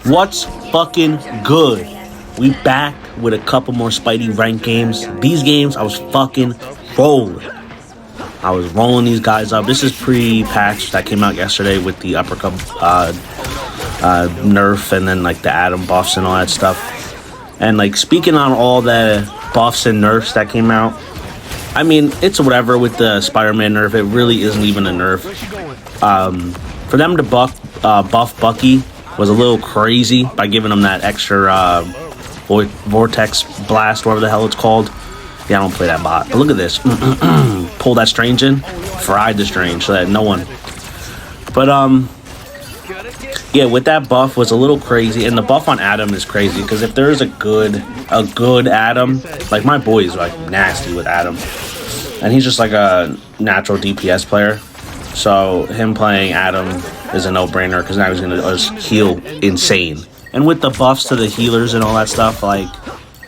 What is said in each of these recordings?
What's fucking good? We back with a couple more Spidey ranked games. These games, I was fucking rolling. I was rolling these guys up. This is pre-patch that came out yesterday with the uppercut nerf and then like the Atom buffs and all that stuff. And like speaking on all the buffs and nerfs that came out, I mean, it's whatever with the Spider-Man nerf. It really isn't even a nerf. For them to buff Bucky was a little crazy by giving him that extra vortex blast, whatever the hell it's called. Yeah, I don't play that bot. But look at this. Pull that Strange in, fried the Strange so that no one. But yeah, with that buff was a little crazy, and the buff on Atom is crazy because if there is a good Atom, like my boy is like nasty with Atom, and he's just like a natural DPS player. So him playing Atom is a no-brainer because now he's gonna just heal insane. And with the buffs to the healers and all that stuff, like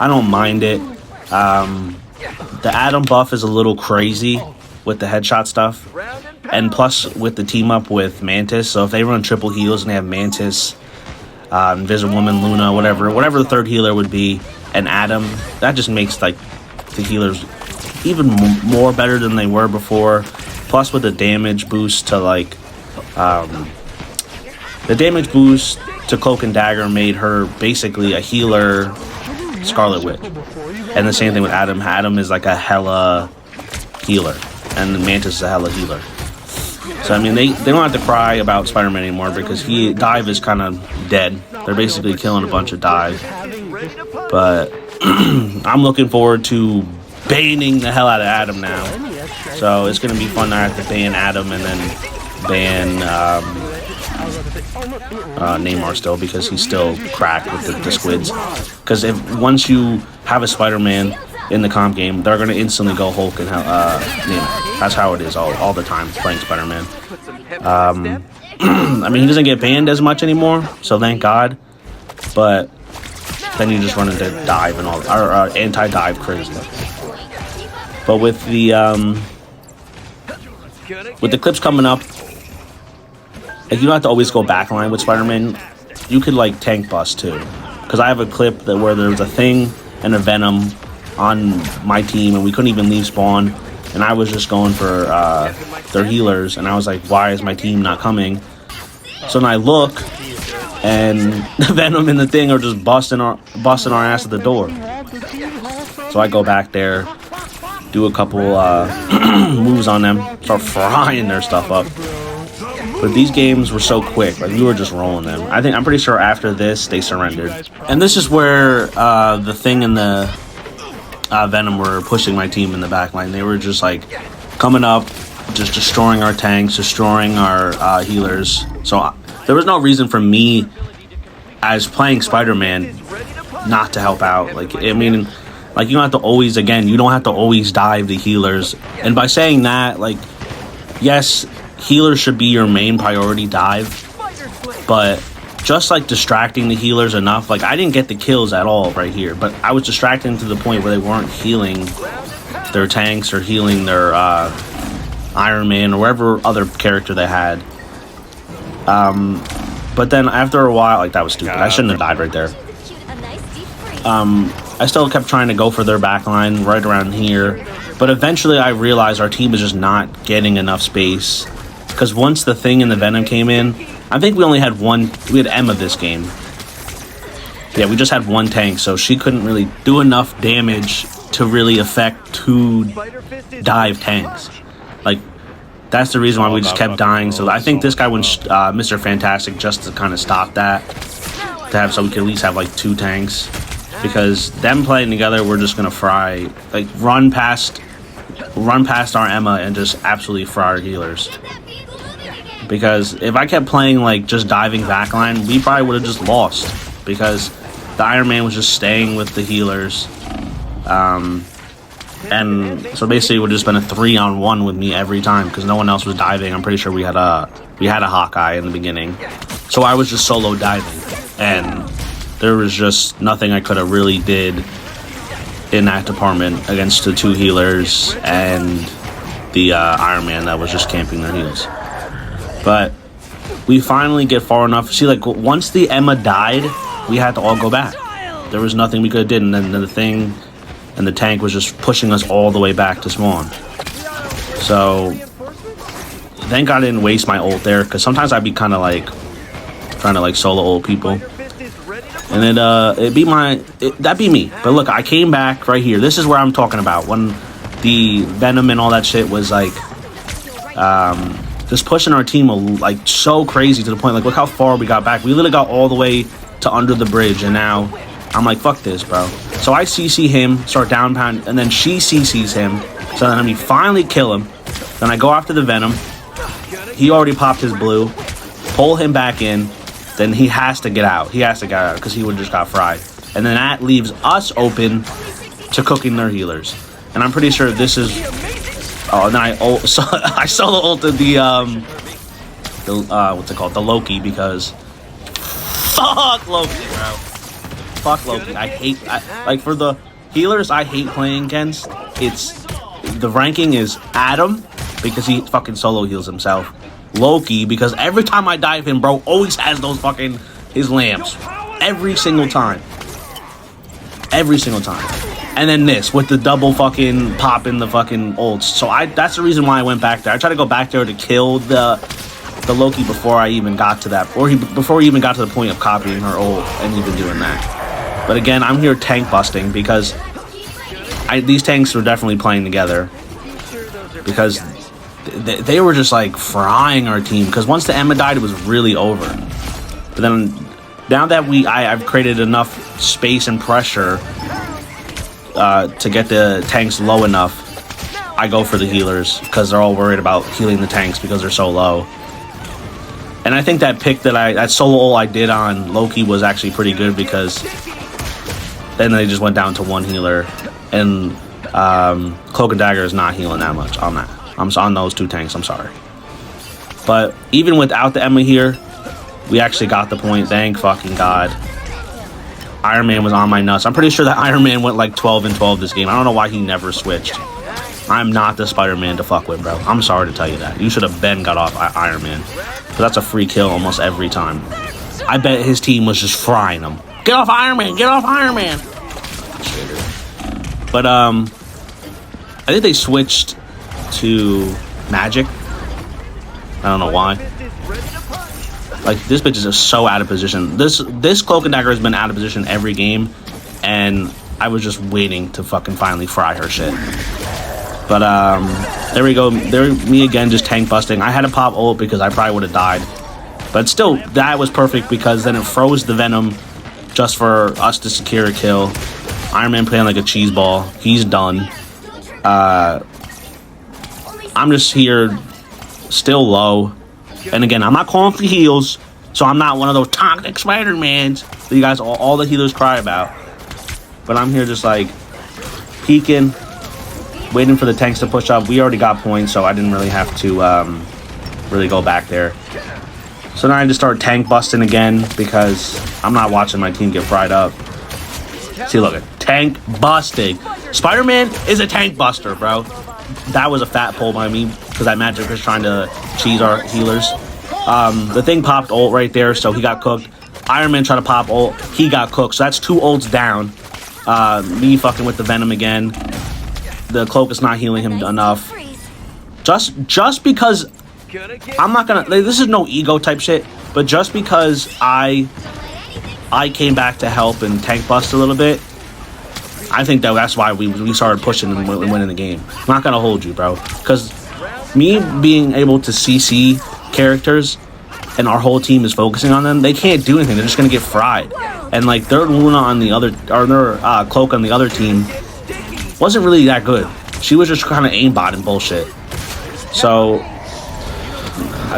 I don't mind it. The Atom buff is a little crazy with the headshot stuff, and plus with the team up with Mantis. So if they run triple heals and they have Mantis, Invisible Woman, Luna, whatever the third healer would be, and Atom, that just makes like the healers even more better than they were before. Plus with the damage boost to like the damage boost to Cloak and Dagger made her basically a healer Scarlet Witch. And the same thing with Atom. Atom is like a hella healer, and Mantis is a hella healer. So I mean, they don't have to cry about Spider-Man anymore because Dive is kind of dead. They're basically killing a bunch of Dive. But I'm looking forward to banning the hell out of Atom now. So it's gonna be fun. I have to ban Atom and then ban Namor still because he's still cracked with the squids. Because once you have a Spider-Man in the comp game, they're gonna instantly go Hulk and Namor. That's how it is all the time playing Spider-Man. I mean, he doesn't get banned as much anymore, so thank God. But then you just run into dive and all, or anti-dive crazy. But with the clips coming up, like you don't have to always go backline with Spider-Man. You could like tank bust too, because I have a clip where there was a Thing and a Venom on my team, and we couldn't even leave spawn, and I was just going for their healers, and I was like, why is my team not coming? So then I look, and the Venom and the Thing are just busting our ass at the door. So I go back there, do a couple moves on them, start frying their stuff up. But these games were so quick, like we were just rolling them. I'm pretty sure after this they surrendered. And this is where the Thing and the Venom were pushing my team in the back line. They were just like coming up, just destroying our tanks, destroying our healers. So there was no reason for me as playing Spider-Man not to help out. Like, I mean, like you don't have to always, again, you don't have to always dive the healers. And by saying that, like, yes, healers should be your main priority dive, but just like distracting the healers enough, like I didn't get the kills at all right here, but I was distracting to the point where they weren't healing their tanks or healing their Iron Man or whatever other character they had. But then after a while, like that was stupid. I shouldn't have died right there. I still kept trying to go for their backline right around here, but eventually I realized our team is just not getting enough space. Because once the Thing and the Venom came in, I think we only had we had Emma this game. Yeah, we just had one tank, so she couldn't really do enough damage to really affect two dive tanks. Like, that's the reason why we just kept dying. So I think this guy went Mr. Fantastic just to kind of stop that. So we could at least have like two tanks. Because them playing together, we're just going to fry, like run past our Emma and just absolutely fry our healers. Because if I kept playing like just diving backline, we probably would have just lost. Because the Iron Man was just staying with the healers. And so basically it would have just been a 3-on-1 with me every time because no one else was diving. I'm pretty sure we had a Hawkeye in the beginning. So I was just solo diving. And there was just nothing I could have really did in that department against the two healers and the Iron Man that was just camping their heals. But we finally get far enough. See, like, once the Emma died, we had to all go back. There was nothing we could have did, and then the thing and the tank was just pushing us all the way back to spawn. So, thank God I didn't waste my ult there, because sometimes I'd be kind of like trying to like solo ult people, and it beat that beat me. But look, I came back right here. This is where I'm talking about when the Venom and all that shit was like just pushing our team like so crazy to the point like look how far we got back. We literally got all the way to under the bridge, and now I'm like, fuck this, bro. So I CC him, start down pound, and then she CCs him. So then we finally kill him. Then I go after the Venom. He already popped his blue. Pull him back in. Then he has to get out. He has to get out because he would just got fried. And then that leaves us open to cooking their healers. And I'm pretty sure this is... Oh, and then I solo ulted the what's it called? The Loki, because... Fuck Loki, bro. Fuck Loki. I hate... like, for the healers I hate playing against, it's... The ranking is Adam, because he fucking solo heals himself. Loki, because every time I dive him, bro, always has those fucking... his lamps. Every single time. Every single time. And then this, with the double fucking pop in the fucking ults. So that's the reason why I went back there. I tried to go back there to kill the Loki before I even got to that. Or before he even got to the point of copying her ult and even doing that. But again, I'm here tank busting because... these tanks were definitely playing together. Because... They were just like frying our team, because once the Emma died, it was really over. But then now that I've created enough space and pressure to get the tanks low enough, I go for the healers, because they're all worried about healing the tanks because they're so low. And I think that pick that solo ult I did on Loki was actually pretty good, because then they just went down to one healer, and Cloak and Dagger is not healing that much on that. I'm on those two tanks, I'm sorry. But even without the Emma here, we actually got the point, thank fucking God. Iron Man was on my nuts. I'm pretty sure that Iron Man went like 12 and 12 this game. I don't know why he never switched. I'm not the Spider-Man to fuck with, bro. I'm sorry to tell you that. You should have been got off Iron Man. But that's a free kill almost every time. I bet his team was just frying him. Get off Iron Man! Get off Iron Man! But, I think they switched to Magic. I don't know why. Like, this bitch is just so out of position. This Cloak and Dagger has been out of position every game, and I was just waiting to fucking finally fry her shit. But there we go. There, me again, just tank busting. I had to pop ult because I probably would have died, but still, that was perfect because then it froze the Venom just for us to secure a kill. Iron Man playing like a cheese ball. He's done. I'm just here, still low. And again, I'm not calling for heals, so I'm not one of those toxic Spider-Mans that you guys, all the healers cry about. But I'm here just like peeking, waiting for the tanks to push up. We already got points, so I didn't really have to really go back there. So now I just start tank busting again because I'm not watching my team get fried up. See, look, tank busting. Spider-Man is a tank buster, bro. That was a fat pull by me because that Magic was trying to cheese our healers. The thing popped ult right there, so he got cooked. Iron Man tried to pop ult, he got cooked. So that's 2 ults down. Me fucking with the Venom again. The Cloak is not healing him enough. Just because I'm not gonna. This is no ego type shit, but just because I came back to help and tank bust a little bit, I think that's why we started pushing and winning the game. I'm not gonna hold you, bro, because me being able to CC characters and our whole team is focusing on them, they can't do anything. They're just gonna get fried. And like their Luna on the other, or their Cloak on the other team wasn't really that good. She was just kind of aimbotting bullshit. So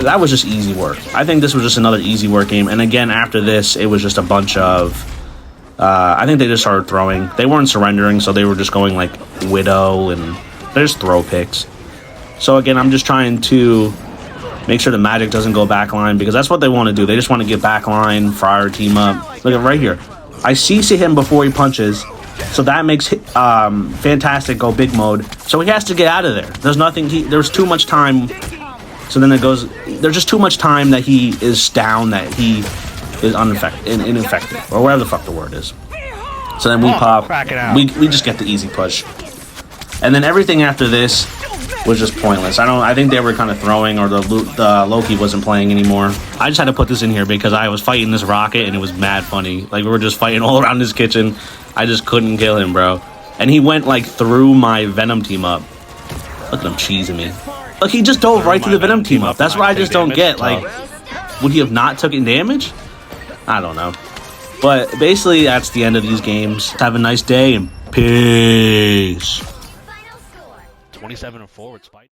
that was just easy work. I think this was just another easy work game. And again, after this, it was just a bunch of I think they just started throwing. They weren't surrendering, so they were just going like Widow, and they just throw picks. So again, I'm just trying to make sure the Magic doesn't go backline, because that's what they want to do. They just want to get backline, fry our team up. Look at right here. I CC him before he punches, so that makes Fantastic go big mode. So he has to get out of there. There's nothing. There's too much time So then it goes. There's just too much time that he is down, that he is ineffective, or whatever the fuck the word is. So then we pop. We just get the easy push, and then everything after this was just pointless. I think they were kind of throwing, or the Loki wasn't playing anymore. I just had to put this in here because I was fighting this rocket and it was mad funny. Like, we were just fighting all around his kitchen. I just couldn't kill him, bro. And he went like through my Venom team up. Look at him cheesing me. Look, he just dove right through the Venom team up. That's what I just don't get. Like, would he have not taken damage? I don't know. But basically, that's the end of these games. Have a nice day and peace. 27-4 with SPIDEY.